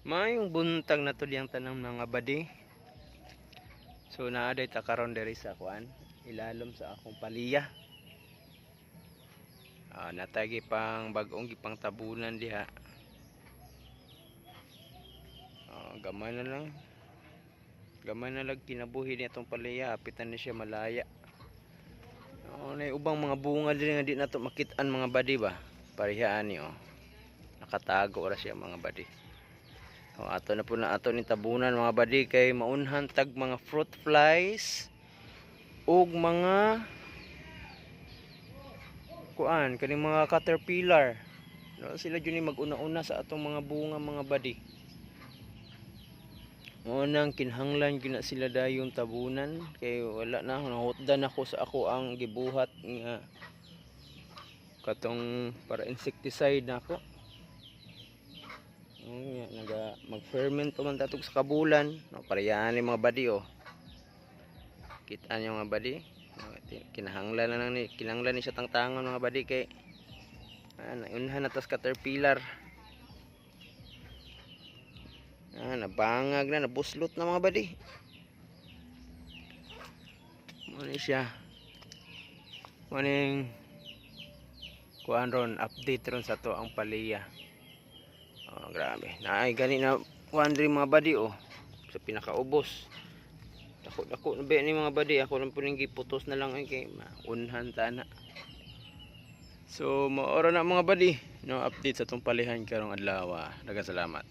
Mayong buntag na tuliyang tanang mga badi. So naaday ta karon diri sa kuan, ilalom sa akong paliya. Natagi pang bag-ong gipang tabunan diha. Gamay na lang. Gamay na lang kinabuhi ni atong paliya, apitan ni siya malaya. Nay ubang mga bunga diri nga di nato makit-an mga badi ba. Parihaan ni Nakatago ra siya mga badi. Ato na po na ato ni tabunan mga badi kay maunhan tag mga fruit flies ug mga kuan kani mga caterpillar. Sila jud ni mag-una-una sa atong mga bunga mga badi. Unang kinahanglan gina sila dayon tabunan kay wala na nahutdan ako sa ako ang gibuhat nga katong para insecticide nako. Naga mag-ferment pa man tatog sa kabulan. Parehas ni mga badi Kita niyo mga badi. Kinahanglan na lang ni kinahanglan ni siya tangtangon mga badi kay naunhan na tas caterpillar. Nabangag na, nabuslot na mga badi. Muna siya. Muning kuan ron update ron sa to ang paliya. Grabe. Naay gani na kuan rin mga badi sa pinakaubos. Dako na ba ni mga badi, ako lang puning giputos na lang kay maunhan tana. So maoro na mga badi, no update sa tong palihan karong adlaw. Daghang salamat.